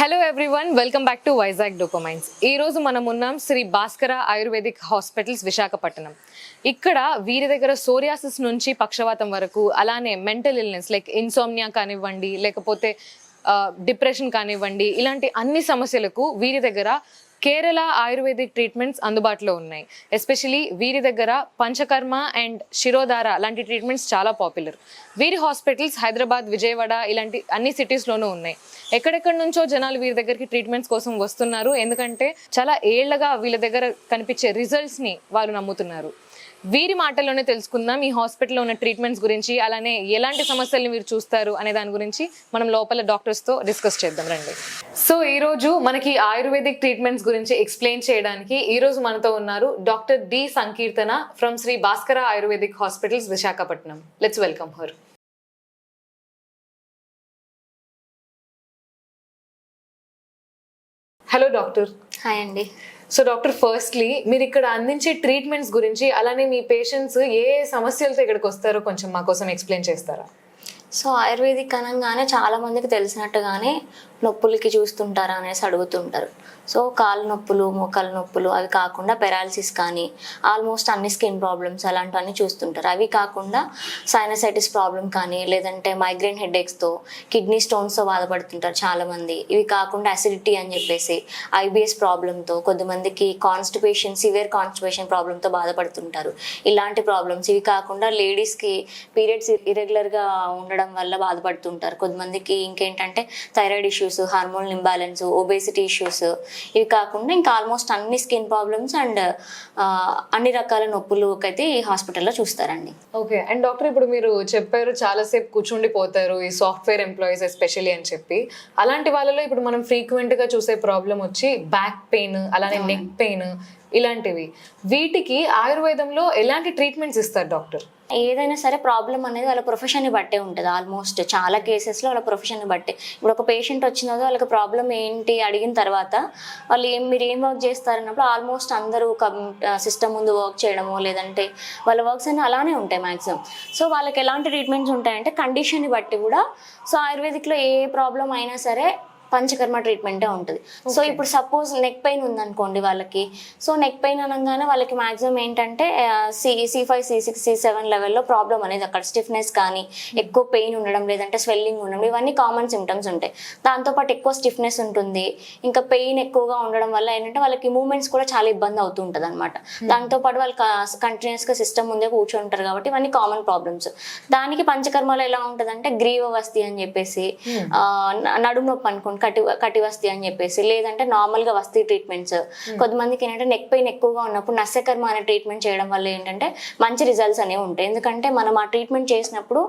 Hello everyone, welcome back to Vizag Dopamines. ఈ రోజు మనం ఉన్నాం శ్రీ భాస్కర ఆయుర్వేదిక్ హాస్పిటల్స్ విశాఖపట్నం. ఇక్కడ వీరి దగ్గర సోరియాసిస్ నుంచి పక్షవాతం వరకు, అలానే మెంటల్ ఇల్నెస్ లైక్ ఇన్సోమ్నియా కానివ్వండి, లేకపోతే డిప్రెషన్ కానివ్వండి, ఇలాంటి అన్ని సమస్యలకు వీరి దగ్గర కేరళ ఆయుర్వేదిక్ ట్రీట్మెంట్స్ అందుబాటులో ఉన్నాయి. ఎస్పెషలీ వీరి దగ్గర పంచకర్మ అండ్ శిరోధార లాంటి ట్రీట్మెంట్స్ చాలా పాపులర్. వీరి హాస్పిటల్స్ హైదరాబాద్, విజయవాడ ఇలాంటి అన్ని సిటీస్లోనూ ఉన్నాయి. ఎక్కడెక్కడి నుంచో జనాలు వీరి దగ్గరికి ట్రీట్మెంట్స్ కోసం వస్తున్నారు. ఎందుకంటే చాలా ఏళ్లగా వీళ్ళ దగ్గర కనిపించే రిజల్ట్స్ని వారు నమ్ముతున్నారు. వీరి మాటల్లోనే తెలుసుకుందాం ఈ హాస్పిటల్లో ఉన్న ట్రీట్మెంట్స్ గురించి, అలానే ఎలాంటి సమస్యల్ని మీరు చూస్తారు అనే దాని గురించి మనం లోపల డాక్టర్స్తో డిస్కస్ చేద్దాం రండి. సో ఈ రోజు మనకి ఆయుర్వేదిక్ ట్రీట్మెంట్స్ గురించి ఎక్స్ప్లెయిన్ చేయడానికి ఈ రోజు మనతో ఉన్నారు doctor D Sankeerthana from Sri Bhaskara ayurvedic hospitals Visakhapatnam. Let's welcome her. Hello doctor. Hi అండి. సో డాక్టర్, ఫస్ట్లీ మీరు ఇక్కడ అందించే ట్రీట్మెంట్స్ గురించి, అలానే మీ పేషెంట్స్ ఏ సమస్యలతో ఇక్కడికి వస్తారో కొంచెం మా కోసం ఎక్స్ప్లెయిన్ చేస్తారా? సో ఆయుర్వేదిక్ అనగానే చాలా మందికి తెలిసినట్టుగానే నొప్పులకి చూస్తుంటారా అనేసి అడుగుతుంటారు. సో కాళ్ళ నొప్పులు, మోకాళ్ళ నొప్పులు, అవి కాకుండా పెరాలసిస్ కానీ ఆల్మోస్ట్ అన్ని స్కిన్ ప్రాబ్లమ్స్ అలాంటివన్నీ చూస్తుంటారు. అవి కాకుండా సైనసైటిస్ ప్రాబ్లం కానీ, లేదంటే మైగ్రేన్ హెడేక్స్తో, కిడ్నీ స్టోన్స్తో బాధపడుతుంటారు చాలామంది. ఇవి కాకుండా అసిడిటీ అని చెప్పేసి ఐబిఎస్ ప్రాబ్లంతో, కొద్దిమందికి కాన్స్టిపేషన్, సివియర్ కాన్స్టిపేషన్ ప్రాబ్లంతో బాధపడుతుంటారు. ఇలాంటి ప్రాబ్లమ్స్. ఇవి కాకుండా లేడీస్కి పీరియడ్స్ ఇరెగ్యులర్గా ఉండడం వల్ల బాధపడుతుంటారు. కొద్దిమందికి ఇంకేంటంటే thyroid issues, hormone imbalance, obesity issues. ఇవి కాకుండా ఇంకా ఆల్మోస్ట్ అన్ని స్కిన్ ప్రాబ్లమ్స్ అండ్ అన్ని రకాల నొప్పులకు అయితే ఈ హాస్పిటల్లో చూస్తారండి. ఓకే. అండ్ డాక్టర్, ఇప్పుడు మీరు చెప్పారు చాలాసేపు కూర్చుండిపోతారు ఈ సాఫ్ట్వేర్ ఎంప్లాయీస్ ఎస్పెషల్లీ అని చెప్పి. అలాంటి వాళ్ళలో ఇప్పుడు మనం ఫ్రీక్వెంట్గా చూసే ప్రాబ్లం వచ్చి బ్యాక్ పెయిన్, అలానే నెక్ పెయిన్ ఇలాంటివి. వీటికి ఆయుర్వేదంలో ఎలాంటి ట్రీట్మెంట్స్ ఇస్తారు డాక్టర్? ఏదైనా సరే ప్రాబ్లం అనేది వాళ్ళ ప్రొఫెషన్ని బట్టే ఉంటుంది. ఆల్మోస్ట్ చాలా కేసెస్లో వాళ్ళ ప్రొఫెషన్ని బట్టే. ఇప్పుడు ఒక పేషెంట్ వచ్చినదో వాళ్ళకి ప్రాబ్లం ఏంటి అడిగిన తర్వాత వాళ్ళు మీరు ఏం వర్క్ చేస్తారన్నప్పుడు ఆల్మోస్ట్ అందరూ సిస్టమ్ ముందు వర్క్ చేయడము, లేదంటే వాళ్ళ వర్క్స్ అన్నీ అలానే ఉంటాయి మ్యాక్సిమం. సో వాళ్ళకి ఎలాంటి ట్రీట్మెంట్స్ ఉంటాయంటే కండిషన్ని బట్టి కూడా. సో ఆయుర్వేదిక్లో ఏ ప్రాబ్లం అయినా సరే పంచకర్మ ట్రీట్మెంటే ఉంటుంది. సో ఇప్పుడు సపోజ్ నెక్ పెయిన్ ఉందనుకోండి వాళ్ళకి. సో నెక్ పెయిన్ అనగానే వాళ్ళకి మ్యాక్సిమం ఏంటంటే C5, C6, C7 లెవెల్లో ప్రాబ్లం అనేది అక్కడ స్టిఫ్నెస్ కానీ, ఎక్కువ పెయిన్ ఉండడం, లేదంటే స్వెల్లింగ్ ఉండడం, ఇవన్నీ కామన్ సిమ్టమ్స్ ఉంటాయి. దాంతోపాటు ఎక్కువ స్టిఫ్నెస్ ఉంటుంది. ఇంకా పెయిన్ ఎక్కువగా ఉండడం వల్ల ఏంటంటే వాళ్ళకి మూమెంట్స్ కూడా చాలా ఇబ్బంది అవుతూ ఉంటుంది అనమాట. దాంతోపాటు వాళ్ళు కంటిన్యూస్గా సిస్టమ్ ముందే కూర్చుంటారు కాబట్టి ఇవన్నీ కామన్ ప్రాబ్లమ్స్. దానికి పంచకర్మలో ఎలా ఉంటుందంటే గ్రీవవస్తి అని చెప్పేసి, నడుము నొప్పి అనుకోండి కటివస్తి అని చెప్పేసి, లేదంటే నార్మల్గా వస్తీ ట్రీట్మెంట్స్. కొద్దిమందికి ఏంటంటే నెక్ పెయిన్ ఎక్కువగా ఉన్నప్పుడు నస్యకర్మ అనే ట్రీట్మెంట్ చేయడం వల్ల ఏంటంటే మంచి రిజల్ట్స్ అనేవి ఉంటాయి. ఎందుకంటే మనం ఆ ట్రీట్మెంట్ చేసినప్పుడు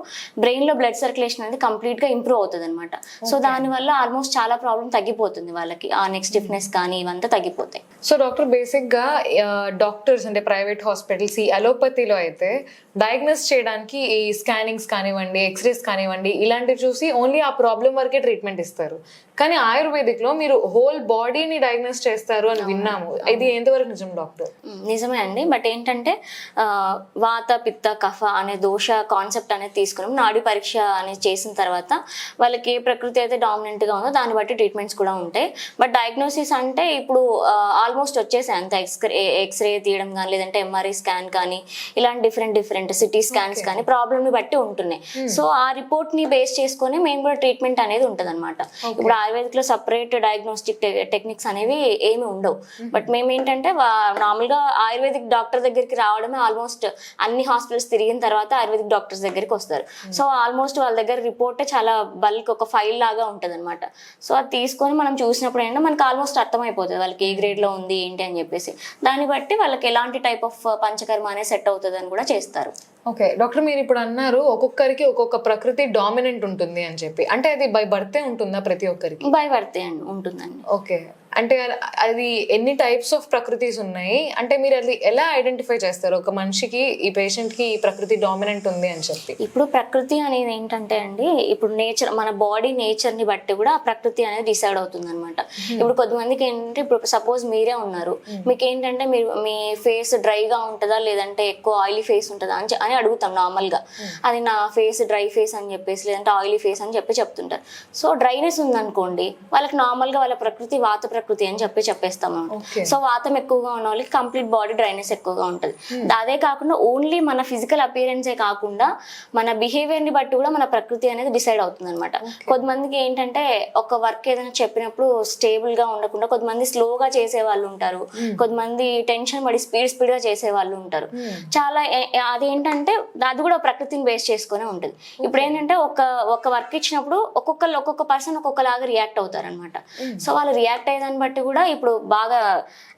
బ్రెయిన్లో బ్లడ్ సర్క్యులేషన్ అనేది కంప్లీట్గా ఇంప్రూవ్ అవుతుంది అనమాట. సో దానివల్ల ఆల్మోస్ట్ చాలా ప్రాబ్లం తగ్గిపోతుంది వాళ్ళకి. ఆ నెక్ స్టిఫ్నెస్ కానీ ఇవంతా తగ్గిపోతాయి. సో డాక్టర్, బేసిక్గా డాక్టర్స్ అంటే ప్రైవేట్ హాస్పిటల్స్ ఈ అలోపతిలో అయితే డయాగ్నోస్ చేయడానికి ఈ స్కానింగ్స్ కానివ్వండి, ఎక్స్రేస్ కానివ్వండి, ఇలాంటివి చూసి ఓన్లీ ఆ ప్రాబ్లం వరకే ట్రీట్మెంట్ ఇస్తారు. కానీ ఆయుర్వేదిక్లో మీరు హోల్ బాడీని డయాగ్నోస్ చేస్తారు అని విన్నాము. ఇది ఎంతవరకు నిజం డాక్టర్? నిజమే అండి. బట్ ఏంటంటే వాత, పిత్త, కఫ అనే దోష కాన్సెప్ట్ అనేది తీసుకున్నాం. నాడి పరీక్ష అనేది చేసిన తర్వాత వాళ్ళకి ఏ ప్రకృతి అయితే డామినెంట్గా ఉందో దాన్ని బట్టి ట్రీట్మెంట్స్ కూడా ఉంటాయి. బట్ డయాగ్నోసిస్ అంటే ఇప్పుడు ఆల్మోస్ట్ వచ్చేసాయి అంత. ఎక్స్రే తీయడం కానీ, లేదంటే ఎంఆర్ఐ స్కాన్ కానీ, ఇలాంటి డిఫరెంట్ సిటీ స్కాన్స్ కానీ ప్రాబ్లమ్ని బట్టి ఉంటున్నాయి. సో ఆ రిపోర్ట్ని బేస్ చేసుకొని మేము కూడా ట్రీట్మెంట్ అనేది ఉంటుంది అనమాట. ఇప్పుడు ఆయుర్వేదిక్లో సపరేట్ డయాగ్నోస్టిక్ టెక్నిక్స్ అనేవి ఏమి ఉండవు. బట్ మేము ఏంటంటే నార్మల్గా ఆయుర్వేదిక్ డాక్టర్ దగ్గరికి రావడమే ఆల్మోస్ట్ అన్ని హాస్పిటల్స్ తిరిగిన తర్వాత ఆయుర్వేదిక్ డాక్టర్స్ దగ్గరికి వస్తారు. సో ఆల్మోస్ట్ వాళ్ళ దగ్గర రిపోర్టే చాలా బల్క్, ఒక ఫైల్ లాగా ఉంటుంది అనమాట. సో అది తీసుకొని మనం చూసినప్పుడు ఏంటంటే మనకి ఆల్మోస్ట్ అర్థమైపోతుంది వాళ్ళకి ఏ గ్రేడ్లో ఉంది ఏంటి అని చెప్పేసి. దాన్ని బట్టి వాళ్ళకి ఎలాంటి టైప్ ఆఫ్ పంచకర్మ అనేది సెట్ అవుతుంది అని కూడా చేస్తారు. ఓకే డాక్టర్, మీరు ఇప్పుడు అన్నారు ఒక్కొక్కరికి ఒక్కొక్క ప్రకృతి డామినెంట్ ఉంటుంది అని చెప్పి. అంటే అది బై బర్తే ఉంటుందా ప్రతి ఒక్కరికి? బై బర్తే అండి ఉంటుందండి. ఓకే. అంటే అది ఎన్ని టైప్స్ ఆఫ్ ప్రకృతిస్ ఉన్నాయి, అంటే మీరు అది ఎలా ఐడెంటిఫై చేస్తారు ఒక మనిషికి ఈ పేషెంట్ కి ఈ ప్రకృతి డామినెంట్ ఉంది అని చెప్పి? ఇప్పుడు ప్రకృతి అనేది ఏంటంటే అండి, ఇప్పుడు నేచర్, మన బాడీ నేచర్ ని బట్టి కూడా ఆ ప్రకృతి అనేది డిసైడ్ అవుతుంది అనమాట. ఇప్పుడు కొంతమందికి ఏంటంటే, ఇప్పుడు సపోజ్ మీరే ఉన్నారు, మీకు ఏంటంటే మీరు మీ ఫేస్ డ్రైగా ఉంటుందా లేదంటే ఎక్కువ ఆయిలీ ఫేస్ ఉంటుందా అని అడుగుతాం నార్మల్ గా. అది నా ఫేస్ డ్రై ఫేస్ అని చెప్పేసి లేదంటే ఆయిలీ ఫేస్ అని చెప్తుంటారు. సో డ్రైనెస్ ఉందనుకోండి, వాళ్ళకి నార్మల్ గా వాళ్ళ ప్రకృతి వాత ప్రకృతి అని చెప్పేస్తాము. సో వాతం ఎక్కువగా ఉన్న వాళ్ళకి కంప్లీట్ బాడీ డ్రైనెస్ ఎక్కువగా ఉంటుంది. అదే కాకుండా ఓన్లీ మన ఫిజికల్ అపియరెన్సే కాకుండా మన బిహేవియర్ ని బట్టి కూడా మన ప్రకృతి అనేది డిసైడ్ అవుతుంది అనమాట. కొంతమందికి ఏంటంటే ఒక వర్క్ ఏదైనా చెప్పినప్పుడు స్టేబుల్ గా ఉండకుండా కొంతమంది స్లోగా చేసే వాళ్ళు ఉంటారు, కొంతమంది టెన్షన్ పడి స్పీడ్ గా చేసే వాళ్ళు ఉంటారు. చాలా అదేంటంటే అది కూడా ప్రకృతిని బేస్ చేసుకునే ఉంటుంది. ఇప్పుడు ఏంటంటే ఒక వర్క్ ఇచ్చినప్పుడు ఒక్కొక్క పర్సన్ ఒక్కొక్కలాగా రియాక్ట్ అవుతారు అనమాట. సో వాళ్ళు రియాక్ట్ అయ్యేదాన్ని బట్టి కూడా, ఇప్పుడు బాగా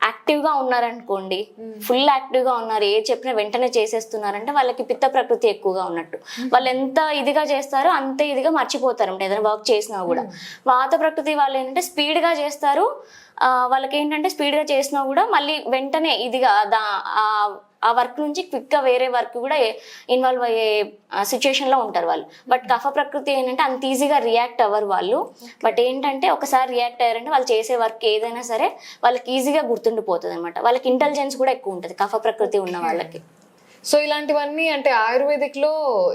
యాక్టివ్ గా ఉన్నారనుకోండి, ఫుల్ యాక్టివ్ గా ఉన్నారు, ఏ చెప్పినా వెంటనే చేసేస్తున్నారంటే వాళ్ళకి పిత్త ప్రకృతి ఎక్కువగా ఉన్నట్టు. వాళ్ళు ఎంత ఇదిగా చేస్తారో అంతే ఇదిగా మర్చిపోతారు ఏదైనా వర్క్ చేసినా కూడా. వాత ప్రకృతి వాళ్ళు ఏంటంటే స్పీడ్ గా చేస్తారు, వాళ్ళకి ఏంటంటే స్పీడ్ గా చేసినా కూడా మళ్ళీ వెంటనే ఇదిగా ఆ వర్క్ నుంచి క్విక్ గా వేరే వర్క్ కూడా ఇన్వాల్వ్ అయ్యే సిచ్యుయేషన్ లో ఉంటారు వాళ్ళు. బట్ కఫ ప్రకృతి ఏంటంటే అంత ఈజీగా రియాక్ట్ అవ్వరు వాళ్ళు. బట్ ఏంటంటే ఒకసారి రియాక్ట్ అయ్యారంటే వాళ్ళు చేసే వర్క్ ఏదైనా సరే వాళ్ళకి ఈజీగా గుర్తుండిపోతుంది అనమాట. వాళ్ళకి ఇంటెలిజెన్స్ కూడా ఎక్కువ ఉంటుంది కఫ ప్రకృతి ఉన్న వాళ్ళకి. సో ఇలాంటివన్నీ అంటే ఆయుర్వేదిక్ లో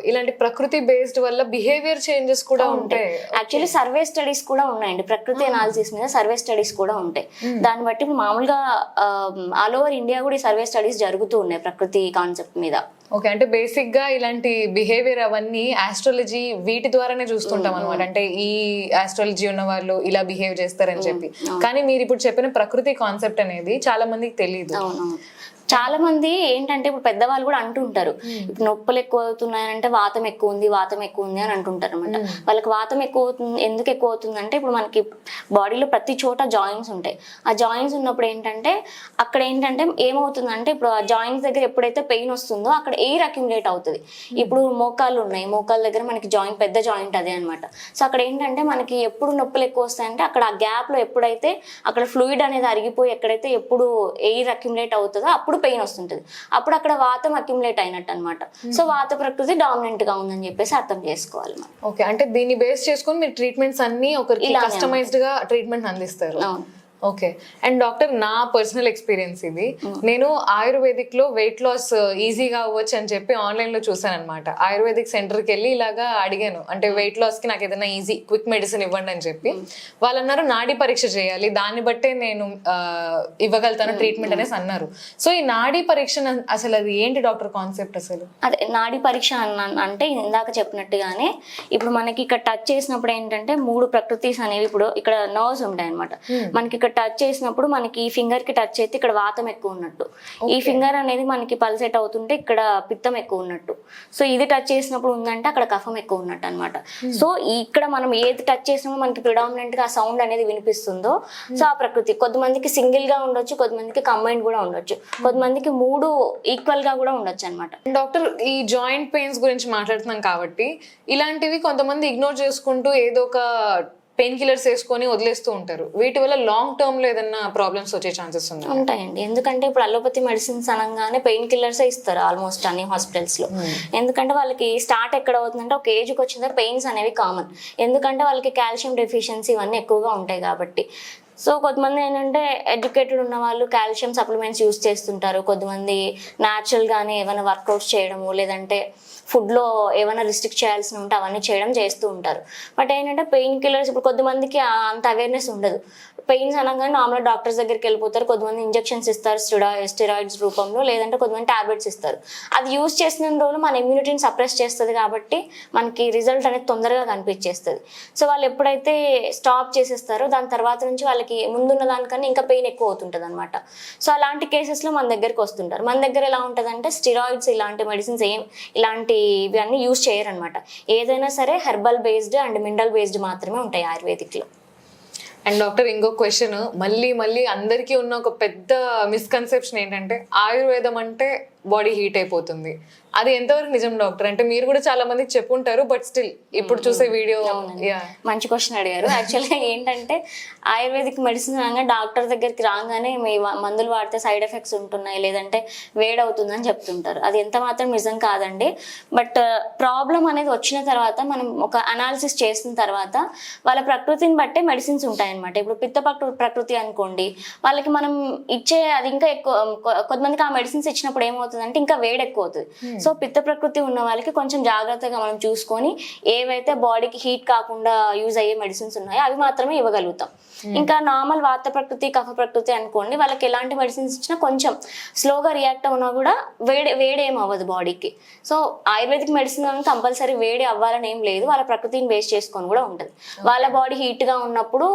ఇలాంటి ప్రకృతి బేస్డ్ వల్ల బిహేవియర్ చేంజెస్ కూడా ఉంటాయి. యాక్చువల్లీ సర్వే స్టడీస్ కూడా ఉన్నాయండి ప్రకృతి అనాలిసిస్ మీద, సర్వే స్టడీస్ కూడా ఉంటాయి. దాన్ని బట్టి మామూలుగా ఆల్ ఓవర్ ఇండియా కూడా ఈ సర్వే స్టడీస్ జరుగుతూ ఉన్నాయి ప్రకృతి కాన్సెప్ట్ మీద. ఓకే, అంటే బేసిక్ గా ఇలాంటి బిహేవియర్ అవన్నీ ఆస్ట్రాలజీ వీటి ద్వారానే చూస్తుంటాం అనమాట. అంటే ఈ ఆస్ట్రాలజీ ఉన్న వాళ్ళు ఇలా బిహేవ్ చేస్తారని చెప్పి. కానీ మీరు ఇప్పుడు చెప్పిన ప్రకృతి కాన్సెప్ట్ అనేది చాలా మందికి తెలియదు. చాలా మంది ఏంటంటే ఇప్పుడు పెద్దవాళ్ళు కూడా అంటుంటారు, ఇప్పుడు నొప్పులు ఎక్కువ అవుతున్నాయంటే వాతం ఎక్కువ ఉంది అని అంటుంటారు అనమాట. వాళ్ళకి వాతం ఎందుకు ఎక్కువ అవుతుంది అంటే, ఇప్పుడు మనకి బాడీలో ప్రతి చోట జాయింట్స్ ఉంటాయి. ఆ జాయింట్స్ ఉన్నప్పుడు ఏంటంటే అక్కడ ఏంటంటే ఏమవుతుందంటే, ఇప్పుడు ఆ జాయింట్స్ దగ్గర ఎప్పుడైతే పెయిన్ వస్తుందో అక్కడ ఎయిర్ అక్యుములేట్ అవుతుంది. ఇప్పుడు మోకాళ్ళు ఉన్నాయి, మోకాళ్ళ దగ్గర మనకి జాయింట్, పెద్ద జాయింట్ అదే అనమాట. సో అక్కడ ఏంటంటే మనకి ఎప్పుడు నొప్పులు ఎక్కువ వస్తాయంటే అక్కడ ఆ గ్యాప్ లో ఎప్పుడైతే అక్కడ ఫ్లూయిడ్ అనేది అరిగిపోయి ఎక్కడైతే ఎప్పుడు ఎయిర్ అక్యుములేట్ అవుతుందో అప్పుడు పెయిన్ వస్తుంటది. అప్పుడు అక్కడ వాతం అక్యుములేట్ అయినట్టు అనమాట. సో వాత ప్రకృతి డామినెంట్ గా ఉందని చెప్పేసి అర్థం చేసుకోవాలి మనం. ఓకే, అంటే దీన్ని బేస్ చేసుకొని మీరు ట్రీట్మెంట్స్ అన్ని ఒకరికి కస్టమైజ్డ్ గా ట్రీట్మెంట్ అందిస్తారు. ఓకే. అండ్ డాక్టర్, నా పర్సనల్ ఎక్స్పీరియన్స్ ఇది. నేను ఆయుర్వేదిక్ లో వెయిట్ లాస్ ఈజీగా అవ్వచ్చు అని చెప్పి ఆన్లైన్ లో చూసాను అనమాట. ఆయుర్వేదిక్ సెంటర్కి వెళ్ళి ఇలాగా అడిగాను, అంటే వెయిట్ లాస్ కి నాకు ఏదైనా ఈజీ క్విక్ మెడిసిన్ ఇవ్వండి అని చెప్పి. వాళ్ళు అన్నారు నాడీ పరీక్ష చేయాలి, దాన్ని బట్టే నేను ఇవ్వగలుగుతాను ట్రీట్మెంట్ అనేసి అన్నారు. సో ఈ నాడీ పరీక్ష అసలు అది ఏంటి డాక్టర్ కాన్సెప్ట్ అసలు? అదే నాడీ పరీక్ష అంటే ఇందాక చెప్పినట్టుగానే ఇప్పుడు మనకి ఇక్కడ టచ్ చేసినప్పుడు ఏంటంటే 3 ప్రకృతిస్ అనేవి, ఇప్పుడు ఇక్కడ నర్వ్స్ ఉంటాయి అనమాట. మనకి ఇక్కడ టచ్ చేసినప్పుడు మనకి ఈ ఫింగర్ కి టచ్ అయితే ఇక్కడ వాతం ఎక్కువ ఉన్నట్టు, ఈ ఫింగర్ అనేది మనకి పల్సేట్ అవుతుంటే ఇక్కడ పిత్తం ఎక్కువ ఉన్నట్టు. సో ఇది టచ్ చేసినప్పుడు ఉందంటే అక్కడ కఫం ఎక్కువ ఉన్నట్టు అనమాట. సో ఇక్కడ మనం ఏది టచ్ చేసినప్పుడు మనకి ప్రిడామినెంట్ గా ఆ సౌండ్ అనేది వినిపిస్తుందో సో ఆ ప్రకృతి. కొంతమందికి సింగిల్ గా ఉండొచ్చు, కొంతమందికి కంబైన్డ్ కూడా ఉండొచ్చు, కొంతమందికి 3 ఈక్వల్ గా కూడా ఉండొచ్చు అనమాట. డాక్టర్, ఈ జాయింట్ పెయిన్స్ గురించి మాట్లాడుతున్నాం కాబట్టి ఇలాంటివి కొంతమంది ఇగ్నోర్ చేసుకుంటూ ఏదో ఒక పెయిన్ కిల్లర్స్ వేసుకొని వదిలేస్తూ ఉంటారు. వీటి వల్ల లాంగ్ టర్మ్ లో ఏదైనా ప్రాబ్లమ్స్ వచ్చే ఛాన్సెస్ ఉంటాయండి. ఎందుకంటే ఇప్పుడు అలోపతి మెడిసిన్స్ అనగానే పెయిన్ కిల్లర్స్ ఇస్తారు ఆల్మోస్ట్ అన్ని హాస్పిటల్స్ లో. ఎందుకంటే వాళ్ళకి స్టార్ట్ ఎక్కడ అవుతుందంటే ఒక ఏజ్కి వచ్చిన పెయిన్స్ అనేవి కామన్, ఎందుకంటే వాళ్ళకి కాల్షియం డెఫిషియన్సీ ఇవన్నీ ఎక్కువగా ఉంటాయి కాబట్టి. సో కొంతమంది ఏంటంటే ఎడ్యుకేటెడ్ ఉన్న వాళ్ళు కాల్షియం సప్లిమెంట్స్ యూస్ చేస్తుంటారు, కొంతమంది న్యాచురల్గానే ఏమైనా వర్కౌట్స్ చేయడము లేదంటే ఫుడ్లో ఏమైనా రిస్ట్రిక్ట్ చేయాల్సి ఉంటే అవన్నీ చేస్తూ ఉంటారు. బట్ ఏంటంటే పెయిన్ కిల్లర్స్ ఇప్పుడు కొంతమందికి అంత అవేర్నెస్ ఉండదు. పెయిన్స్ అనగానే నార్మల్ డాక్టర్స్ దగ్గరికి వెళ్ళిపోతారు, కొంతమంది ఇంజెక్షన్స్ ఇస్తారు స్టెరాయిడ్స్ రూపంలో, లేదంటే కొంతమంది టాబ్లెట్స్ ఇస్తారు. అది యూజ్ చేసిన రోజులు మన ఇమ్యూనిటీని సప్రెస్ చేస్తుంది కాబట్టి మనకి రిజల్ట్ అనేది తొందరగా కనిపించేస్తుంది. సో వాళ్ళు ఎప్పుడైతే స్టాప్ చేసేస్తారో దాని తర్వాత నుంచి వాళ్ళకి ముందున్న దానికన్నా ఇంకా పెయిన్ ఎక్కువ అవుతుంటుంది అనమాట. సో అలాంటి కేసెస్లో మన దగ్గరికి వస్తుంటారు. మన దగ్గర ఎలా ఉంటుందంటే స్టెరాయిడ్స్ ఇలాంటి మెడిసిన్స్ ఇవన్నీ యూజ్ చేయరనమాట. ఏదైనా సరే herbal based and mineral based మాత్రమే ఉంటాయి ఆయుర్వేదిక్లో. అండ్ డాక్టర్, ఇంకో క్వశ్చన్, మళ్ళీ అందరికీ ఉన్న ఒక పెద్ద మిస్కన్సెప్షన్ ఏంటంటే ఆయుర్వేదం అంటే బాడీ హీట్ అయిపోతుంది, అది ఎంతవరకు నిజం డాక్టర్? అంటే మీరు కూడా చాలా మందికి చెప్పుంటారు, బట్ స్టిల్ ఇప్పుడు చూసే వీడియో. మంచి క్వశ్చన్ అడిగారు. యాక్చువల్గా ఏంటంటే ఆయుర్వేదిక్ మెడిసిన్ అనగా డాక్టర్ దగ్గరికి రాగానే మీ మందులు వాడితే సైడ్ ఎఫెక్ట్స్ ఉంటున్నాయి, లేదంటే వేడవుతుందని చెప్తుంటారు. అది ఎంత మాత్రం నిజం కాదండి. బట్ ప్రాబ్లం అనేది వచ్చిన తర్వాత మనం ఒక అనాలిసిస్ చేసిన తర్వాత వాళ్ళ ప్రకృతిని బట్టే మెడిసిన్స్ ఉంటాయన్నమాట. ఇప్పుడు పిత్త ప్రకృతి అనుకోండి, వాళ్ళకి మనం ఇచ్చే అది ఇంకా ఎక్కువ, కొంతమందికి ఆ మెడిసిన్స్ ఇచ్చినప్పుడు ఏమవుతుందంటే ఇంకా వేడి ఎక్కువ అవుతుంది. సో పిత్త ప్రకృతి ఉన్న వాళ్ళకి కొంచెం జాగ్రత్తగా మనం చూసుకొని ఏవైతే బాడీకి హీట్ కాకుండా యూజ్ అయ్యే మెడిసిన్స్ ఉన్నాయో అవి మాత్రమే ఇవ్వగలుగుతాం. ఇంకా నార్మల్ వాత ప్రకృతి కఫ ప్రకృతి అనుకోండి, వాళ్ళకి ఎలాంటి మెడిసిన్స్ ఇచ్చినా కొంచెం స్లోగా రియాక్ట్ అవునా కూడా వేడి ఏం అవ్వదు బాడీకి. సో ఆయుర్వేదిక్ మెడిసిన్ కంపల్సరీ వేడి అవ్వాలని ఏం లేదు, వాళ్ళ ప్రకృతిని బేస్ చేసుకొని కూడా ఉంటుంది. వాళ్ళ బాడీ హీట్ గా ఉన్నప్పుడు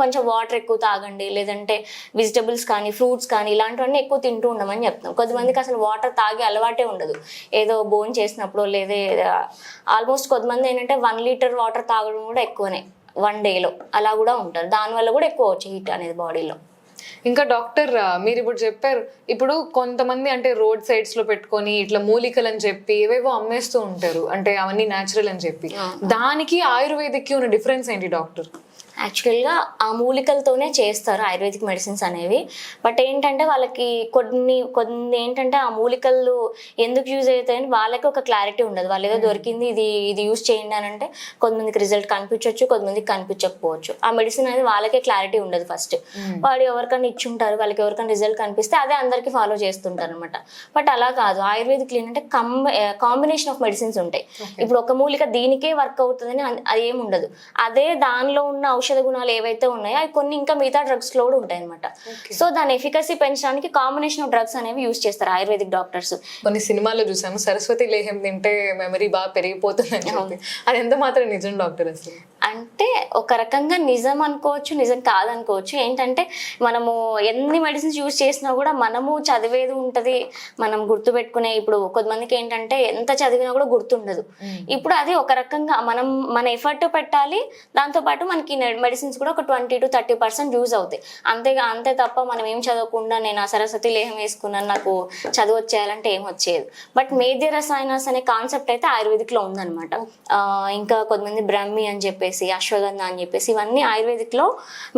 కొంచెం వాటర్ ఎక్కువ తాగండి, లేదంటే వెజిటబుల్స్ కానీ ఫ్రూట్స్ కానీ ఇలాంటివన్నీ ఎక్కువ తింటూ ఉండమని చెప్తాం. కొంతమందికి అసలు వాటర్ తాగే అలవాటే ఉండదు, ఏదో బోన్ చేసినప్పుడు లేదా ఆల్మోస్ట్ కొంతమంది ఏంటంటే 1 లీటర్ వాటర్ తాగడం కూడా ఎక్కువనే 1 డేలో అలా కూడా ఉంటారు. దానివల్ల కూడా ఎక్కువ వచ్చే హీట్ అనేది బాడీలో. ఇంకా డాక్టర్ మీరు ఇప్పుడు చెప్పారు, ఇప్పుడు కొంతమంది అంటే రోడ్ సైడ్స్ లో పెట్టుకొని ఇట్లా మూలికలు అని చెప్పి ఏవేవో అమ్మేస్తూ ఉంటారు, అంటే అవన్నీ న్యాచురల్ అని చెప్పి. దానికి ఆయుర్వేదిక్ ఉన్న డిఫరెన్స్ ఏంటి డాక్టర్? యాక్చువల్గా ఆ మూలికలతోనే చేస్తారు ఆయుర్వేదిక్ మెడిసిన్స్ అనేవి. బట్ ఏంటంటే వాళ్ళకి కొన్ని ఏంటంటే ఆ మూలికలు ఎందుకు యూజ్ అవుతాయని వాళ్ళకి ఒక క్లారిటీ ఉండదు. వాళ్ళు ఏదో దొరికింది ఇది యూజ్ చేయండి అని అంటే కొంతమందికి రిజల్ట్ కనిపించవచ్చు, కొంతమందికి కనిపించకపోవచ్చు. ఆ మెడిసిన్ అనేది వాళ్ళకే క్లారిటీ ఉండదు. ఫస్ట్ వాడు ఎవరికైనా ఇచ్చుంటారు, వాళ్ళకి ఎవరికైనా రిజల్ట్ కనిపిస్తే అదే అందరికీ ఫాలో చేస్తుంటారు అనమాట. బట్ అలా కాదు, ఆయుర్వేదిక్ ఏంటంటే కాంబినేషన్ ఆఫ్ మెడిసిన్స్ ఉంటాయి. ఇప్పుడు ఒక మూలిక దీనికే వర్క్ అవుతుందని అది ఏమి ఉండదు. అదే దానిలో ఉన్న ఔషధ గుణాలు ఏవైతే ఉన్నాయో అవి కొన్ని ఇంకా మిగతా డ్రగ్స్ లో కూడా ఉంటాయి అనమాట. సో దాని ఎఫికసీ పెంచడానికి కాంబినేషన్ ఆఫ్ డ్రగ్స్ అనేవి యూజ్ చేస్తారు ఆయుర్వేదిక్ డాక్టర్స్. కొన్ని సినిమాల్లో చూసాము, సరస్వతి లేహం తింటే మెమరీ బాగా పెరిగిపోతుందని చెప్పి. అది ఎంత మాత్రం నిజం డాక్టర్ అసలు? అంటే ఒక రకంగా నిజం అనుకోవచ్చు, నిజం కాదనుకోవచ్చు. ఏంటంటే మనము ఎన్ని మెడిసిన్స్ యూజ్ చేసినా కూడా మనము చదివేది ఉంటుంది, మనం గుర్తుపెట్టుకునే. ఇప్పుడు కొంతమందికి ఏంటంటే ఎంత చదివినా కూడా గుర్తుండదు. ఇప్పుడు అది ఒక రకంగా మన ఎఫర్ట్ పెట్టాలి, దాంతోపాటు మనకి మెడిసిన్స్ కూడా ఒక 20 to 30% యూజ్ అవుతాయి. అంతే తప్ప మనం ఏం చదవకుండా నేను ఆ సరస్వతి లేహం వేసుకున్నాను నాకు చదువు వచ్చేయాలంటే ఏం వచ్చేది. బట్ మేధ్య రసాయనాస్ అనే కాన్సెప్ట్ అయితే ఆయుర్వేదిక్ లో ఉందన్నమాట. ఇంకా కొంతమంది బ్రహ్మి అని చెప్పేసి, అశ్వగంధ అని చెప్పేసి, ఇవన్నీ ఆయుర్వేదిక్ లో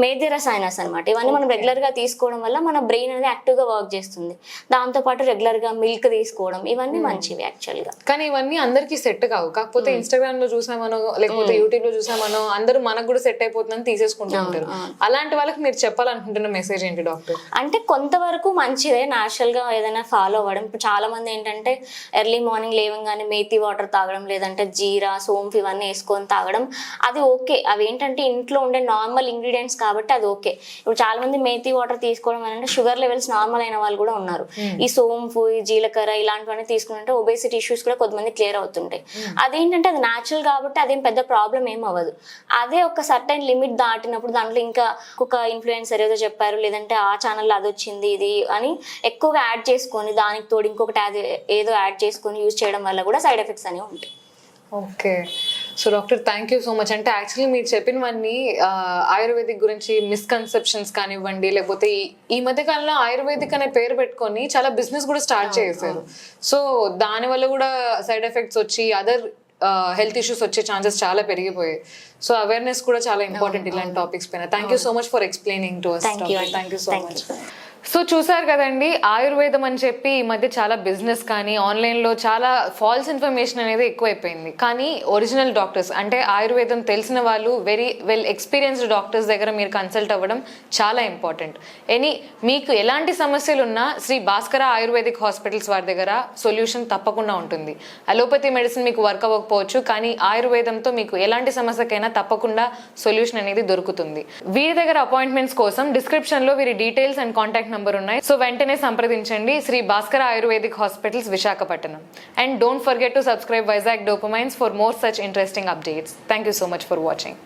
మేధ్య రసాయనాస్ అనమాట. ఇవన్నీ మనం రెగ్యులర్ గా తీసుకోవడం వల్ల మన బ్రెయిన్ అనేది యాక్టివ్ గా వర్క్ చేస్తుంది. దాంతో పాటు రెగ్యులర్ గా మిల్క్ తీసుకోవడం ఇవన్నీ మంచివి యాక్చువల్ గా. కానీ ఇవన్నీ అందరికి సెట్ కావు. కాకపోతే ఇన్స్టాగ్రామ్ లో చూసామనో లేకపోతే యూట్యూబ్ లో చూసామనో అందరూ మనకు కూడా సెట్ అయిపోతుందని తీసేసుకుంటూ ఉంటారు. అలాంటి వాళ్ళకి మీరు చెప్పాలనుకుంటున్న మెసేజ్ ఏంటి డాక్టర్? అంటే కొంతవరకు మంచిదే న్యాచురల్ గా ఏదైనా ఫాలో అవ్వడం. ఇప్పుడు చాలా మంది ఏంటంటే ఎర్లీ మార్నింగ్ లేవగానే మేతి వాటర్ తాగడం, లేదంటే జీరా సోంపు ఇవన్నీ వేసుకొని తాగడం, అది ఓకే. అవి ఏంటంటే ఇంట్లో ఉండే నార్మల్ ఇంగ్రీడియంట్స్ కాబట్టి అది ఓకే. ఇప్పుడు చాలా మంది మేతి వాటర్ తీసుకోవడం అంటే షుగర్ లెవెల్స్ నార్మల్ అయిన వాళ్ళు కూడా ఉన్నారు. ఈ సోంపు, ఈ జీలకర్ర ఇలాంటివన్నీ తీసుకుంటే ఒబేసిటీ ఇష్యూస్ కూడా కొంతమంది క్లియర్ అవుతుంటాయి. అదేంటంటే అది న్యాచురల్ కాబట్టి అదేం పెద్ద ప్రాబ్లం ఏం అవ్వదు. అదే ఒక సర్టైన్ లిమిట్ దాటినప్పుడు దాంట్లో ఇంకా ఒక ఇన్ఫ్లుయెన్సర్ ఏదో చెప్పారు, లేదంటే ఆ ఛానల్లో అది వచ్చింది ఇది అని ఎక్కువగా యాడ్ చేసుకొని దానికి తోడు ఇంకొకటి అది ఏదో యాడ్ చేసుకొని యూజ్ చేయడం వల్ల కూడా సైడ్ ఎఫెక్ట్స్ అనేవి ఉంటాయి. Okay. So doctor thank you so much. అంటే యాక్చువల్లీ మీరు చెప్పినవన్నీ ఆయుర్వేదిక్ గురించి మిస్కన్సెప్షన్స్ కానివ్వండి, లేకపోతే ఈ మధ్య కాలంలో ఆయుర్వేదిక్ అనే పేరు పెట్టుకొని చాలా బిజినెస్ కూడా స్టార్ట్ చేశారు. సో దానివల్ల కూడా సైడ్ ఎఫెక్ట్స్ వచ్చి అదర్ హెల్త్ ఇష్యూస్ వచ్చే ఛాన్సెస్ చాలా పెరిగిపోయాయి. సో అవేర్నెస్ కూడా చాలా ఇంపార్టెంట్ ఇలాంటి టాపిక్స్ పైన. Thank you so much for explaining to us. Thank you so much. So చూసారు కదండి, ఆయుర్వేదం అని చెప్పి ఈ మధ్య చాలా బిజినెస్ కానీ ఆన్లైన్లో చాలా ఫాల్స్ ఇన్ఫర్మేషన్ అనేది ఎక్కువైపోయింది. కానీ ఒరిజినల్ డాక్టర్స్ అంటే ఆయుర్వేదం తెలిసిన వాళ్ళు, వెరీ వెల్ ఎక్స్పీరియన్స్డ్ డాక్టర్స్ దగ్గర మీరు కన్సల్ట్ అవ్వడం చాలా ఇంపార్టెంట్. మీకు ఎలాంటి సమస్యలు ఉన్నా శ్రీ భాస్కర ఆయుర్వేదిక్ హాస్పిటల్స్ వారి దగ్గర సొల్యూషన్ తప్పకుండా ఉంటుంది. అలోపతి మెడిసిన్ మీకు వర్క్ అవ్వకపోవచ్చు, కానీ ఆయుర్వేదంతో మీకు ఎలాంటి సమస్యకైనా తప్పకుండా సొల్యూషన్ అనేది దొరుకుతుంది. వీరి దగ్గర అపాయింట్మెంట్స్ కోసం డిస్క్రిప్షన్లో వీరి డీటెయిల్స్ అండ్ కాంటాక్ట్ నంబర్ ఉన్నాయి. సో వెంటనే సంప్రదించండి Sri Bhaskara ayurvedic hospitals Visakhapatnam. And don't forget to subscribe Vizag Dopamines for more such interesting updates. Thank you so much for watching.